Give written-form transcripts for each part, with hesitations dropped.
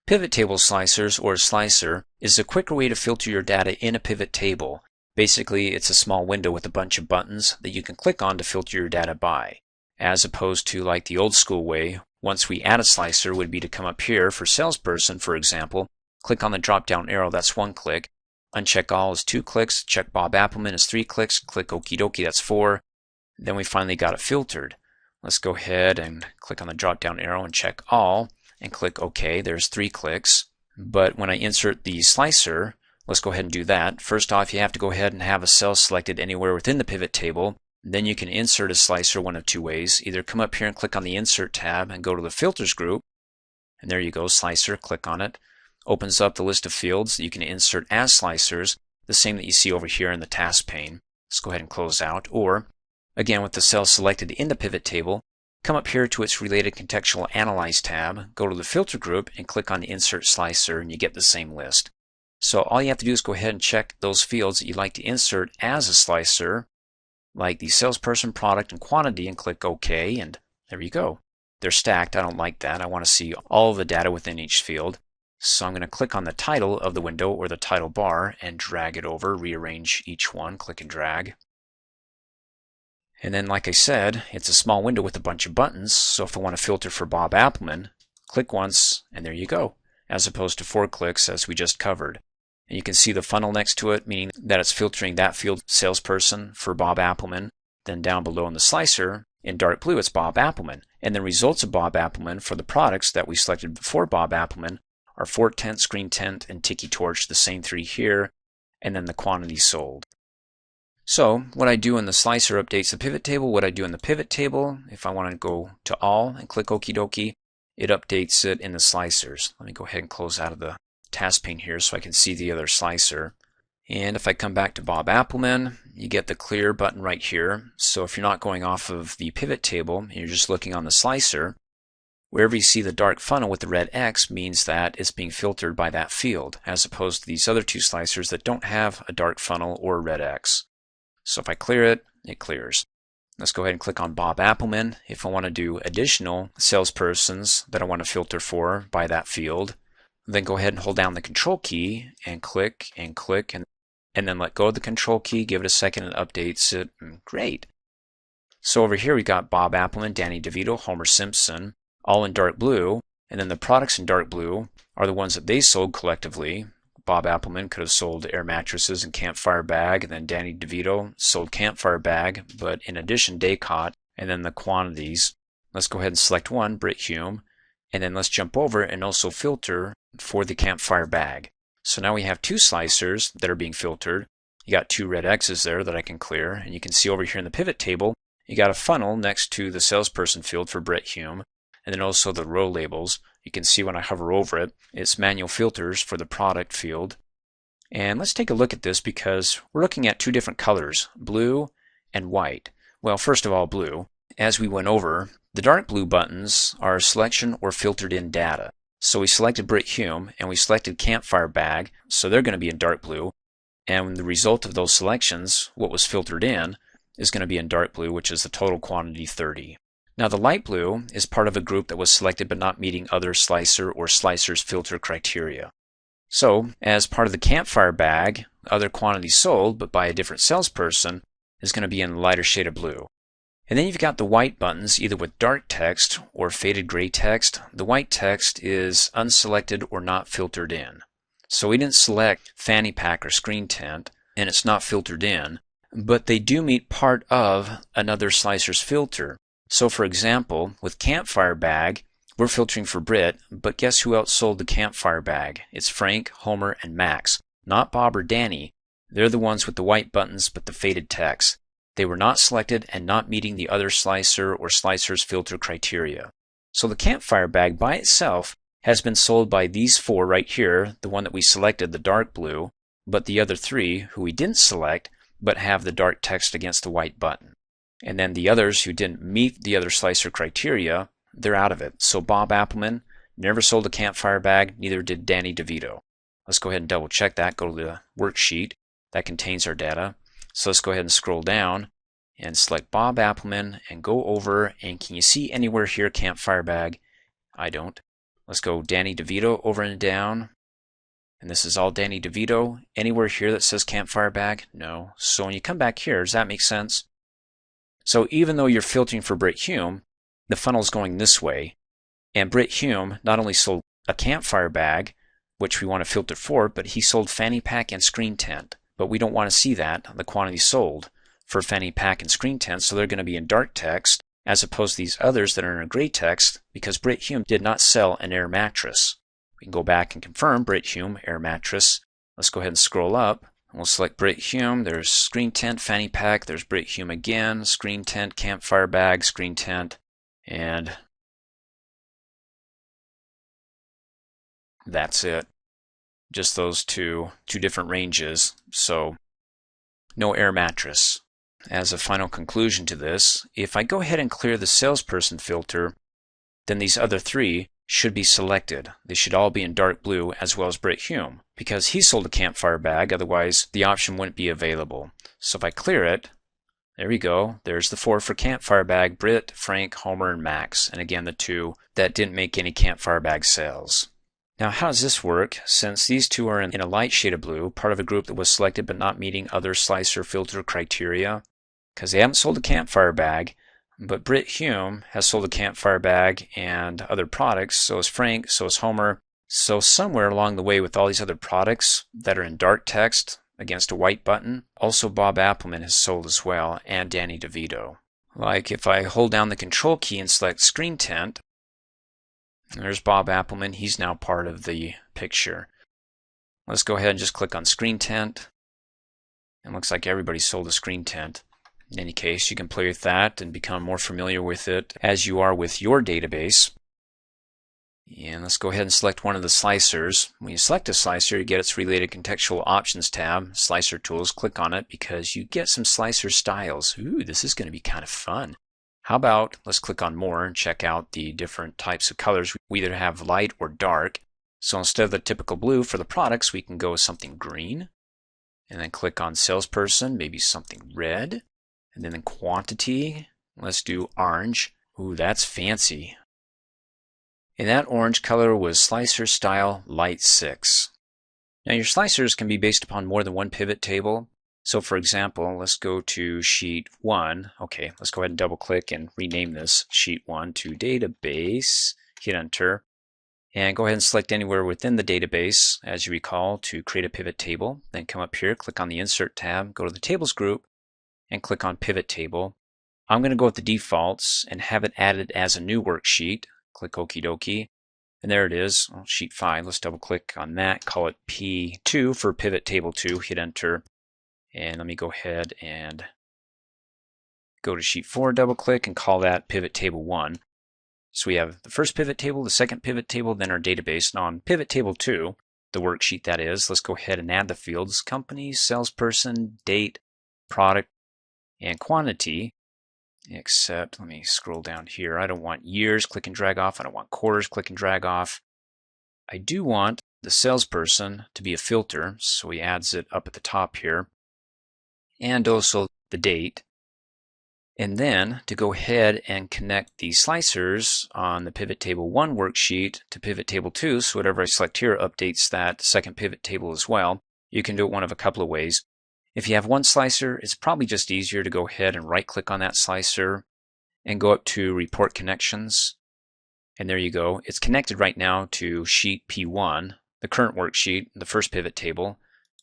PivotTable Slicers, or Slicer, is a quicker way to filter your data in a pivot table. Basically, it's a small window with a bunch of buttons that you can click on to filter your data by, as opposed to like the old school way. Once we add a slicer would be to come up here for salesperson, for example, click on the drop down arrow, that's 1 click, uncheck all is 2 clicks, check Bob Appleman is 3 clicks, click okie dokie, that's 4. Then we finally got it filtered. Let's go ahead and click on the drop down arrow and check all and click OK. There's 3 clicks. But when I insert the slicer, let's go ahead and do that. First off, you have to go ahead and have a cell selected anywhere within the pivot table. Then you can insert a slicer one of 2 ways. Either come up here and click on the Insert tab and go to the Filters group. And there you go, Slicer, click on it. Opens up the list of fields that you can insert as slicers, the same that you see over here in the task pane. Let's go ahead and close out. Or, again, with the cell selected in the pivot table, come up here to its Related Contextual Analyze tab, go to the Filter group, and click on the Insert Slicer, and you get the same list. So all you have to do is go ahead and check those fields that you'd like to insert as a slicer, like the salesperson, product, and quantity, and click OK, and there you go. They're stacked. I don't like that. I want to see all of the data within each field. So I'm going to click on the title of the window or the title bar and drag it over, rearrange each one, click and drag. And then, like I said, it's a small window with a bunch of buttons, so if I want to filter for Bob Appleman, click once, and there you go, as opposed to 4 clicks as we just covered. And you can see the funnel next to it, meaning that it's filtering that field salesperson for Bob Appleman. Then down below in the slicer, in dark blue, it's Bob Appleman. And the results of Bob Appleman for the products that we selected before Bob Appleman are Fort Tent, Screen Tent, and Tiki Torch, the same 3 here, and then the quantity sold. So what I do in the slicer updates the pivot table. What I do in the pivot table, if I want to go to all and click okie dokie, it updates it in the slicers. Let me go ahead and close out of the task pane here so I can see the other slicer. And if I come back to Bob Appleman, you get the clear button right here. So if you're not going off of the pivot table and you're just looking on the slicer, wherever you see the dark funnel with the red X means that it's being filtered by that field, as opposed to these other 2 slicers that don't have a dark funnel or a red X. So if I clear it, it clears. Let's go ahead and click on Bob Appleman. If I want to do additional salespersons that I want to filter for by that field, then go ahead and hold down the Control key and click and click, and then let go of the Control key, give it a second, and updates it. Great. So over here we got Bob Appleman, Danny DeVito, Homer Simpson, all in dark blue, and then the products in dark blue are the ones that they sold collectively. Bob Appleman could have sold air mattresses and campfire bag, and then Danny DeVito sold campfire bag, but in addition Daycott, and then the quantities. Let's go ahead and select one, Brit Hume, and then let's jump over and also filter for the campfire bag. So now we have 2 slicers that are being filtered. You got 2 red X's there that I can clear, and you can see over here in the pivot table, you got a funnel next to the salesperson field for Brit Hume, and then also the row labels. You can see when I hover over it, it's manual filters for the product field. And let's take a look at this because we're looking at 2 different colors, blue and white. Well, first of all, blue. As we went over, the dark blue buttons are selection or filtered in data. So we selected Brit Hume and we selected campfire bag, so they're going to be in dark blue. And the result of those selections, what was filtered in, is going to be in dark blue, which is the total quantity 30. Now the light blue is part of a group that was selected but not meeting other slicer or slicers filter criteria. So as part of the campfire bag, other quantities sold but by a different salesperson is going to be in the lighter shade of blue. And then you've got the white buttons either with dark text or faded gray text. The white text is unselected or not filtered in. So we didn't select fanny pack or screen tent and it's not filtered in, but they do meet part of another slicer's filter. So for example, with campfire bag, we're filtering for Brit, but guess who else sold the campfire bag? It's Frank, Homer, and Max. Not Bob or Danny. They're the ones with the white buttons but the faded text. They were not selected and not meeting the other slicer or slicer's filter criteria. So the campfire bag by itself has been sold by these 4 right here, the one that we selected, the dark blue, but the other 3 who we didn't select but have the dark text against the white button. And then the others who didn't meet the other slicer criteria, they're out of it. So Bob Appleman never sold a campfire bag, neither did Danny DeVito. Let's go ahead and double check that. Go to the worksheet that contains our data. So let's go ahead and scroll down and select Bob Appleman and go over, and can you see anywhere here campfire bag? I don't. Let's go Danny DeVito over and down. And this is all Danny DeVito. Anywhere here that says campfire bag? No. So when you come back here, does that make sense? So even though you're filtering for Britt Hume, the funnel is going this way. And Britt Hume not only sold a campfire bag, which we want to filter for, but he sold fanny pack and screen tent. But we don't want to see that, the quantity sold for fanny pack and screen tent, so they're going to be in dark text as opposed to these others that are in a gray text because Britt Hume did not sell an air mattress. We can go back and confirm Britt Hume, air mattress. Let's go ahead and scroll up. We'll select Britt Hume. There's screen tent, fanny pack. There's Britt Hume again, screen tent, campfire bag, screen tent, and that's it. Just those two different ranges. So no air mattress. As a final conclusion to this, if I go ahead and clear the salesperson filter, then these other three should be selected. They should all be in dark blue as well as Britt Hume because he sold a campfire bag, otherwise the option wouldn't be available. So if I clear it, there we go. There's the 4 for campfire bag, Britt, Frank, Homer, and Max. And again, the 2 that didn't make any campfire bag sales. Now how does this work? Since these 2 are in a light shade of blue, part of a group that was selected but not meeting other slicer filter criteria, because they haven't sold a campfire bag, but Britt Hume has sold a campfire bag and other products, so has Frank, so has Homer. So somewhere along the way with all these other products that are in dark text against a white button, also Bob Appleman has sold as well, and Danny DeVito. Like if I hold down the control key and select screen tent, there's Bob Appleman, he's now part of the picture. Let's go ahead and just click on screen tent. It looks like everybody sold a screen tent. In any case, you can play with that and become more familiar with it as you are with your database. And let's go ahead and select one of the slicers. When you select a slicer, you get its related contextual options tab, slicer tools. Click on it because you get some slicer styles. Ooh, this is going to be kind of fun. How about let's click on more and check out the different types of colors. We either have light or dark. So instead of the typical blue for the products, we can go with something green. And then click on salesperson, maybe something red. And then in quantity, let's do orange. Ooh, that's fancy. And that orange color was slicer style light 6. Now your slicers can be based upon more than one pivot table. So for example, let's go to sheet 1. Okay, let's go ahead and double click and rename this sheet 1 to database. Hit enter. And go ahead and select anywhere within the database, as you recall, to create a pivot table. Then come up here, click on the Insert tab, go to the Tables group, and click on Pivot Table. I'm going to go with the defaults and have it added as a new worksheet. Click Okie dokie. And there it is, sheet 5. Let's double click on that, call it P2 for Pivot Table 2, hit enter. And let me go ahead and go to sheet 4, double click, and call that Pivot Table 1. So we have the first pivot table, the second pivot table, then our database. Now on Pivot Table 2, the worksheet that is, let's go ahead and add the fields, company, salesperson, date, product, and quantity, except, let me scroll down here. I don't want years, click and drag off. I don't want quarters, click and drag off. I do want the salesperson to be a filter, so he adds it up at the top here. And also the date. And then to go ahead and connect the slicers on the Pivot Table 1 worksheet to Pivot Table 2, so whatever I select here updates that second pivot table as well. You can do it one of a couple of ways. If you have one slicer, it's probably just easier to go ahead and right-click on that slicer and go up to Report Connections. And there you go. It's connected right now to sheet P1, the current worksheet, the first pivot table.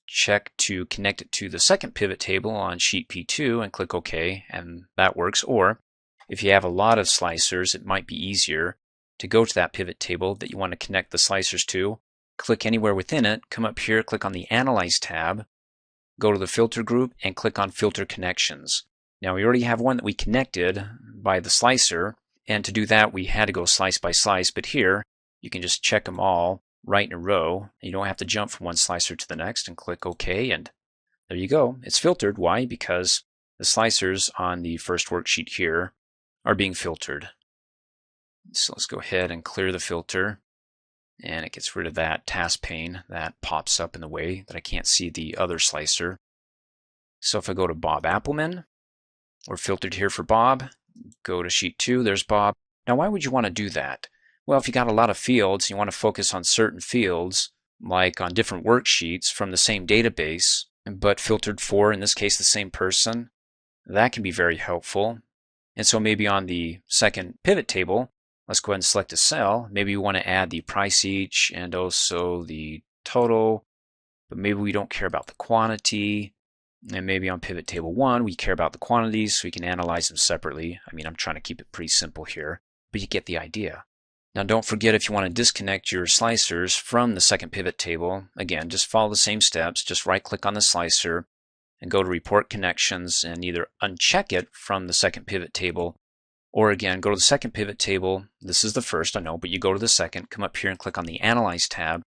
Check to connect it to the second pivot table on sheet P2 and click OK, and that works. Or if you have a lot of slicers, it might be easier to go to that pivot table that you want to connect the slicers to. Click anywhere within it, come up here, click on the Analyze tab, go to the Filter group, and click on Filter Connections. Now we already have one that we connected by the slicer, and to do that we had to go slice by slice, but here you can just check them all right in a row. You don't have to jump from one slicer to the next, and click OK, and there you go. It's filtered. Why? Because the slicers on the first worksheet here are being filtered. So let's go ahead and clear the filter, and it gets rid of that task pane that pops up in the way that I can't see the other slicer. So if I go to Bob Appleman, we're filtered here for Bob. Go to sheet 2, there's Bob. Now why would you want to do that? Well, if you got a lot of fields, you want to focus on certain fields, like on different worksheets from the same database, but filtered for, in this case, the same person, that can be very helpful. And so maybe on the second pivot table, let's go ahead and select a cell. Maybe we want to add the price each and also the total, but maybe we don't care about the quantity. And maybe on pivot table 1, we care about the quantities, so we can analyze them separately. I mean, I'm trying to keep it pretty simple here, but you get the idea. Now don't forget, if you want to disconnect your slicers from the second pivot table, again, just follow the same steps. Just right-click on the slicer and go to Report Connections and either uncheck it from the second pivot table, or again, go to the second pivot table. This is the first, I know, but you go to the second, come up here and click on the Analyze tab,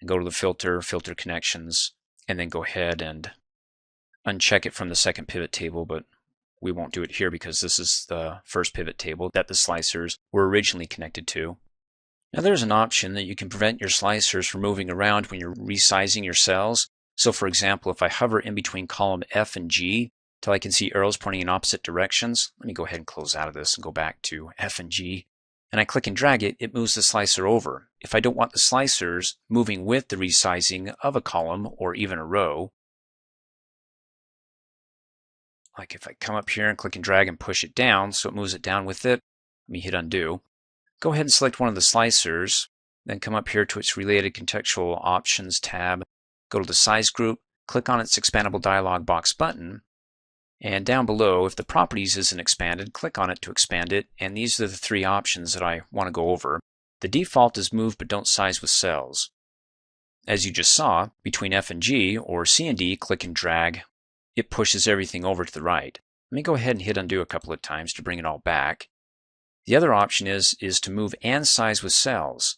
and go to the Filter Connections, and then go ahead and uncheck it from the second pivot table, but we won't do it here because this is the first pivot table that the slicers were originally connected to. Now there's an option that you can prevent your slicers from moving around when you're resizing your cells. So for example, if I hover in between column F and G till I can see arrows pointing in opposite directions, let me go ahead and close out of this and go back to F and G, and I click and drag it, it moves the slicer over. If I don't want the slicers moving with the resizing of a column or even a row, like if I come up here and click and drag and push it down so it moves it down with it, let me hit undo. Go ahead and select one of the slicers, then come up here to its related contextual options tab, go to the size group, click on its expandable dialog box button, and down below, if the properties isn't expanded, click on it to expand it, and these are the three options that I want to go over. The default is move but don't size with cells. As you just saw, between F and G or C and D, click and drag, it pushes everything over to the right. Let me go ahead and hit undo a couple of times to bring it all back. The other option is to move and size with cells.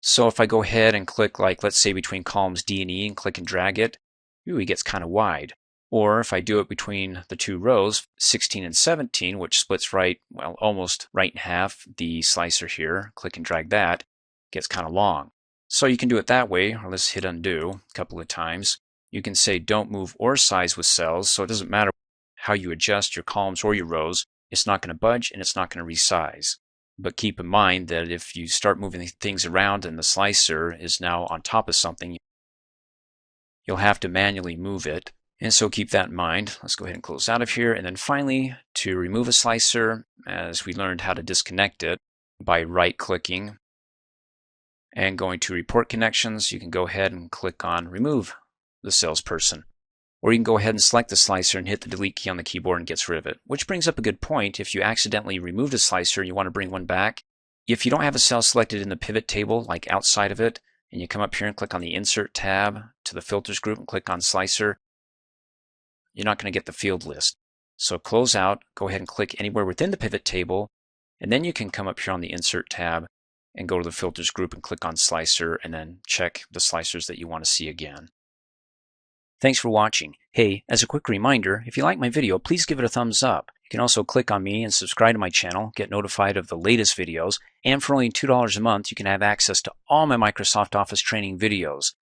So if I go ahead and click, like let's say between columns D and E and click and drag it, ooh, it gets kind of wide. Or if I do it between the two rows, 16 and 17, which splits right, well, almost right in half, the slicer here, click and drag that, gets kind of long. So you can do it that way, or let's hit undo a couple of times. You can say don't move or size with cells, so it doesn't matter how you adjust your columns or your rows, it's not going to budge and it's not going to resize. But keep in mind that if you start moving things around and the slicer is now on top of something, you'll have to manually move it. And so keep that in mind. Let's go ahead and close out of here. And then finally, to remove a slicer, as we learned how to disconnect it by right-clicking and going to Report Connections, you can go ahead and click on Remove the salesperson. Or you can go ahead and select the slicer and hit the delete key on the keyboard and gets rid of it. Which brings up a good point. If you accidentally removed a slicer and you want to bring one back, if you don't have a cell selected in the pivot table, like outside of it, and you come up here and click on the Insert tab to the Filters group and click on Slicer, you're not going to get the field list. So close out, go ahead and click anywhere within the pivot table, and then you can come up here on the Insert tab and go to the Filters group and click on Slicer, and then check the slicers that you want to see again. Thanks for watching. Hey, as a quick reminder, if you like my video, please give it a thumbs up. You can also click on me and subscribe to my channel, get notified of the latest videos, and for only $2 a month, you can have access to all my Microsoft Office training videos.